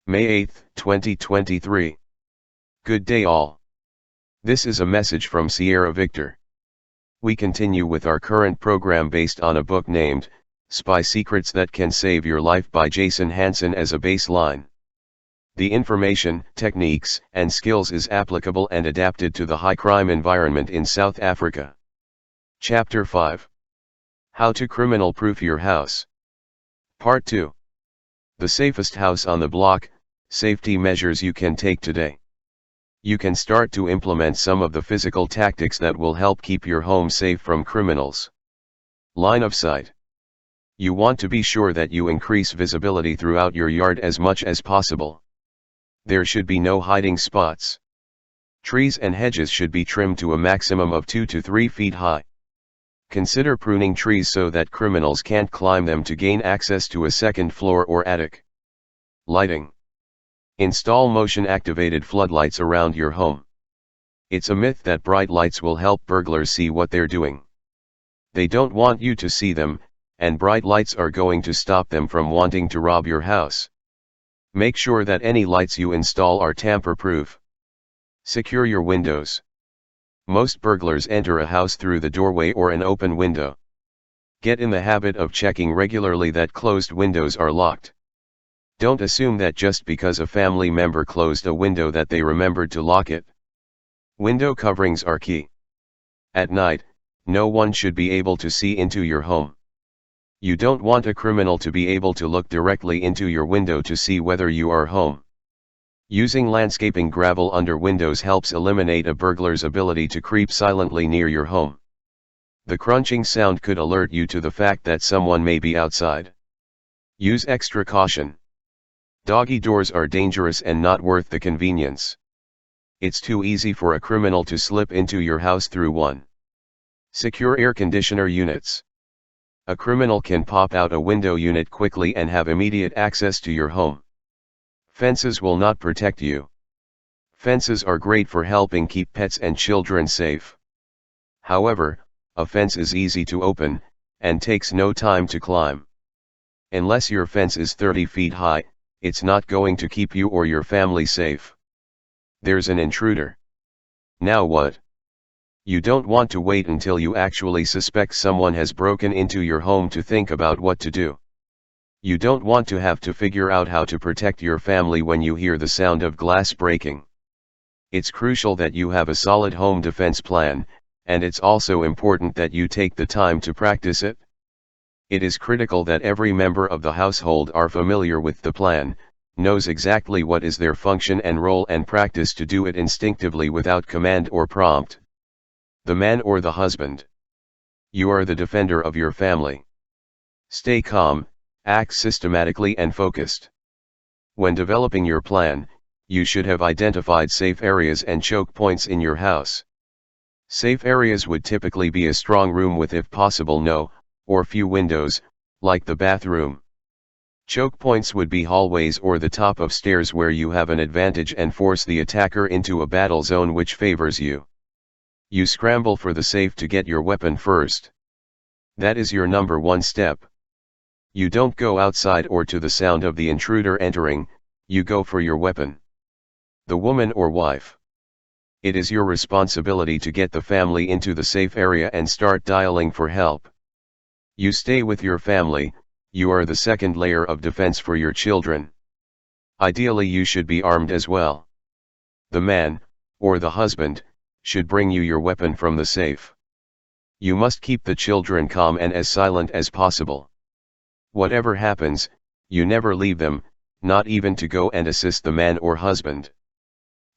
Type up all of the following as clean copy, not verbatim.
May 8, 2023. Good day all. This is a message from Sierra Victor. We continue with our current program based on a book named Spy Secrets That Can Save Your Life by Jason Hansen as a baseline. The information, techniques, and skills is applicable and adapted to the high crime environment in South Africa. Chapter 5. How to criminal-proof your house. Part 2. The safest house on the block, safety measures you can take today. You can start to implement some of the physical tactics that will help keep your home safe from criminals. Line of sight. You want to be sure that you increase visibility throughout your yard as much as possible. There should be no hiding spots. Trees and hedges should be trimmed to a maximum of 2 to 3 feet high. Consider pruning trees so that criminals can't climb them to gain access to a second floor or attic. Lighting. Install motion-activated floodlights around your home. It's a myth that bright lights will help burglars see what they're doing. They don't want you to see them, and bright lights are going to stop them from wanting to rob your house. Make sure that any lights you install are tamper-proof. Secure your windows. Most burglars enter a house through the doorway or an open window. Get in the habit of checking regularly that closed windows are locked. Don't assume that just because a family member closed a window that they remembered to lock it. Window coverings are key. At night, no one should be able to see into your home. You don't want a criminal to be able to look directly into your window to see whether you are home. Using landscaping gravel under windows helps eliminate a burglar's ability to creep silently near your home. The crunching sound could alert you to the fact that someone may be outside. Use extra caution. Doggy doors are dangerous and not worth the convenience. It's too easy for a criminal to slip into your house through one. Secure air conditioner units. A criminal can pop out a window unit quickly and have immediate access to your home. Fences will not protect you. Fences are great for helping keep pets and children safe. However, a fence is easy to open, and takes no time to climb. Unless your fence is 30 feet high, it's not going to keep you or your family safe. There's an intruder. Now what? You don't want to wait until you actually suspect someone has broken into your home to think about what to do. You don't want to have to figure out how to protect your family when you hear the sound of glass breaking. It's crucial that you have a solid home defense plan, and it's also important that you take the time to practice it. It is critical that every member of the household are familiar with the plan, knows exactly what is their function and role and practice to do it instinctively without command or prompt. The man or the husband. You are the defender of your family. Stay calm, act systematically and focused. When developing your plan, you should have identified safe areas and choke points in your house. Safe areas would typically be a strong room with, if possible, no or few windows, like the bathroom. Choke points would be hallways or the top of stairs where you have an advantage and force the attacker into a battle zone which favors you. You scramble for the safe to get your weapon first. That is your number one step. You don't go outside or to the sound of the intruder entering, you go for your weapon. The woman or wife. It is your responsibility to get the family into the safe area and start dialing for help. You stay with your family, you are the second layer of defense for your children. Ideally you should be armed as well. The man, or the husband, should bring you your weapon from the safe. You must keep the children calm and as silent as possible. Whatever happens, you never leave them, not even to go and assist the man or husband.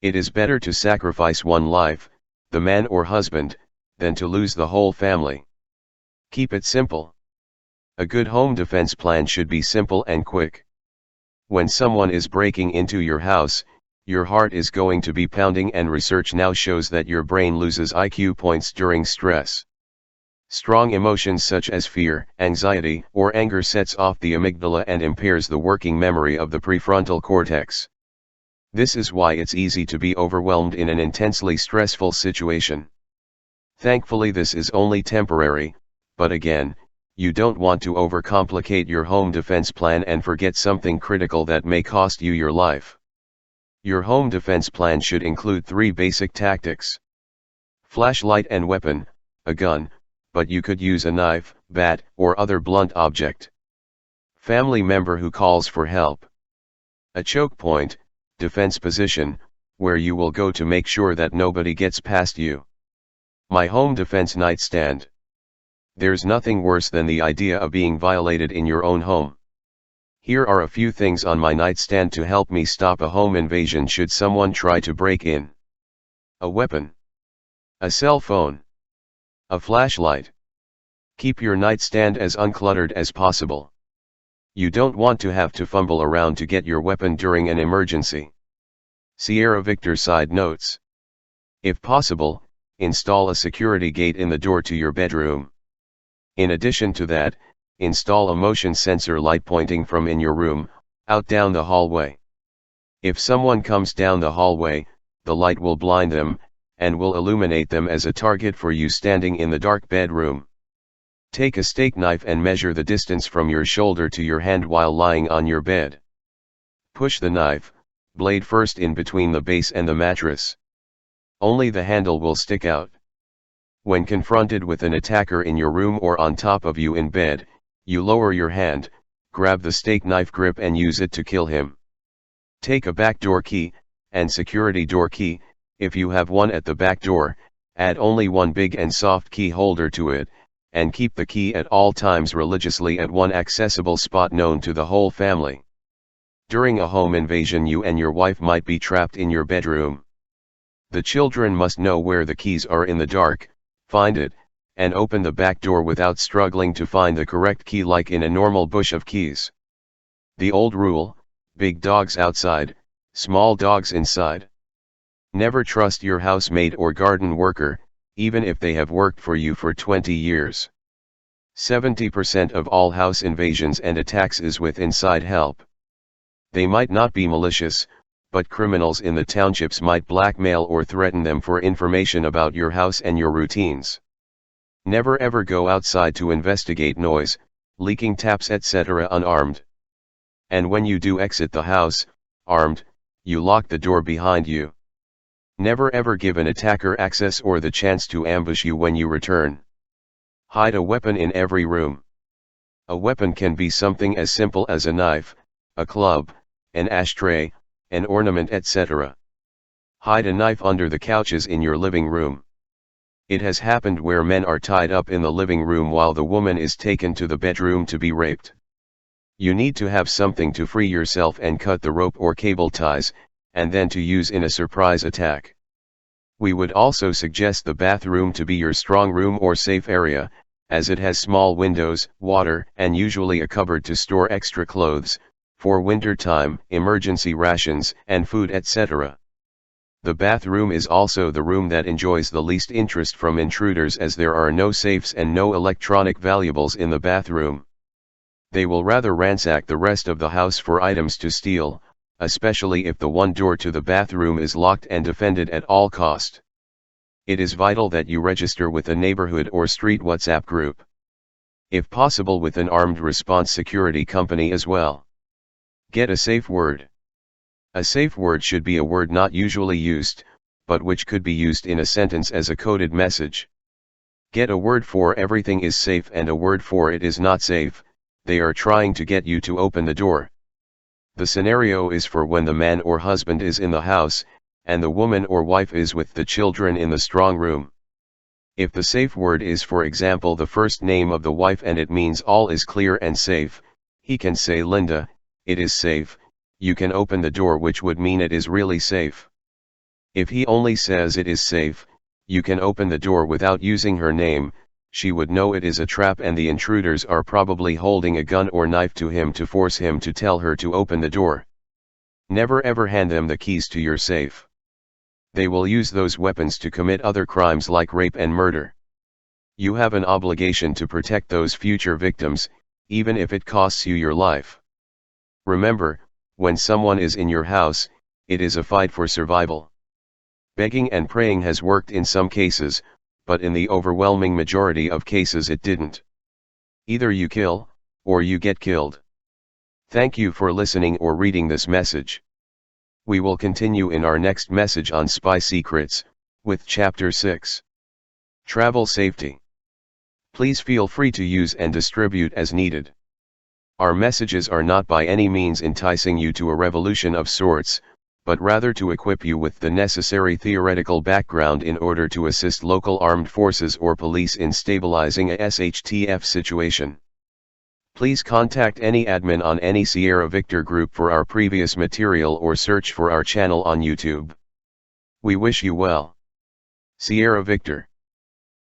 It is better to sacrifice one life, the man or husband, than to lose the whole family. Keep it simple. A good home defense plan should be simple and quick. When someone is breaking into your house, your heart is going to be pounding, and research now shows that your brain loses IQ points during stress. Strong emotions such as fear, anxiety, or anger sets off the amygdala and impairs the working memory of the prefrontal cortex. This is why it's easy to be overwhelmed in an intensely stressful situation. Thankfully this is only temporary, but again, You don't want to overcomplicate your home defense plan and forget something critical that may cost you your life. Your home defense plan should include 3 basic tactics. Flashlight and weapon, a gun, but you could use a knife, bat, or other blunt object. Family member who calls for help. A choke point, defense position, where you will go to make sure that nobody gets past you. My home defense nightstand. There's nothing worse than the idea of being violated in your own home. Here are a few things on my nightstand to help me stop a home invasion should someone try to break in. A weapon. A cell phone. A flashlight. Keep your nightstand as uncluttered as possible. You don't want to have to fumble around to get your weapon during an emergency. Sierra Victor side notes. If possible, install a security gate in the door to your bedroom. In addition to that, install a motion sensor light pointing from in your room, out down the hallway. If someone comes down the hallway, the light will blind them, and will illuminate them as a target for you standing in the dark bedroom. Take a steak knife and measure the distance from your shoulder to your hand while lying on your bed. Push the knife, blade first in between the base and the mattress. Only the handle will stick out. When confronted with an attacker in your room or on top of you in bed, you lower your hand, grab the steak knife grip and use it to kill him. Take a back door key, and security door key, if you have one at the back door, add only one big and soft key holder to it, and keep the key at all times religiously at one accessible spot known to the whole family. During a home invasion you and your wife might be trapped in your bedroom. The children must know where the keys are in the dark, find it, and open the back door without struggling to find the correct key like in a normal bush of keys. The old rule, big dogs outside, small dogs inside. Never trust your housemaid or garden worker, even if they have worked for you for 20 years. 70% of all house invasions and attacks is with inside help. They might not be malicious, but criminals in the townships might blackmail or threaten them for information about your house and your routines. Never ever go outside to investigate noise, leaking taps etc. unarmed. And when you do exit the house, armed, you lock the door behind you. Never ever give an attacker access or the chance to ambush you when you return. Hide a weapon in every room. A weapon can be something as simple as a knife, a club, an ashtray, an ornament etc. Hide a knife under the couches in your living room. It has happened where men are tied up in the living room while the woman is taken to the bedroom to be raped. You need to have something to free yourself and cut the rope or cable ties, and then to use in a surprise attack. We would also suggest the bathroom to be your strong room or safe area, as it has small windows, water, and usually a cupboard to store extra clothes, for winter time, emergency rations, and food etc. The bathroom is also the room that enjoys the least interest from intruders as there are no safes and no electronic valuables in the bathroom. They will rather ransack the rest of the house for items to steal, especially if the one door to the bathroom is locked and defended at all cost. It is vital that you register with a neighborhood or street WhatsApp group. If possible with an armed response security company as well. Get a safe word. A safe word should be a word not usually used, but which could be used in a sentence as a coded message. Get a word for everything is safe and a word for it is not safe. They are trying to get you to open the door. The scenario is for when the man or husband is in the house, and the woman or wife is with the children in the strong room. If the safe word is for example the first name of the wife and it means all is clear and safe, he can say Linda, it is safe. You can open the door, which would mean it is really safe. If he only says it is safe, you can open the door without using her name. She would know it is a trap and the intruders are probably holding a gun or knife to him to force him to tell her to open the door. Never ever hand them the keys to your safe. They will use those weapons to commit other crimes like rape and murder. You have an obligation to protect those future victims, even if it costs you your life. Remember, when someone is in your house, it is a fight for survival. Begging and praying has worked in some cases, but in the overwhelming majority of cases it didn't. Either you kill, or you get killed. Thank you for listening or reading this message. We will continue in our next message on Spy Secrets, with Chapter 6. Travel Safety. Please feel free to use and distribute as needed. Our messages are not by any means enticing you to a revolution of sorts, but rather to equip you with the necessary theoretical background in order to assist local armed forces or police in stabilizing a SHTF situation. Please contact any admin on any Sierra Victor group for our previous material or search for our channel on YouTube. We wish you well. Sierra Victor.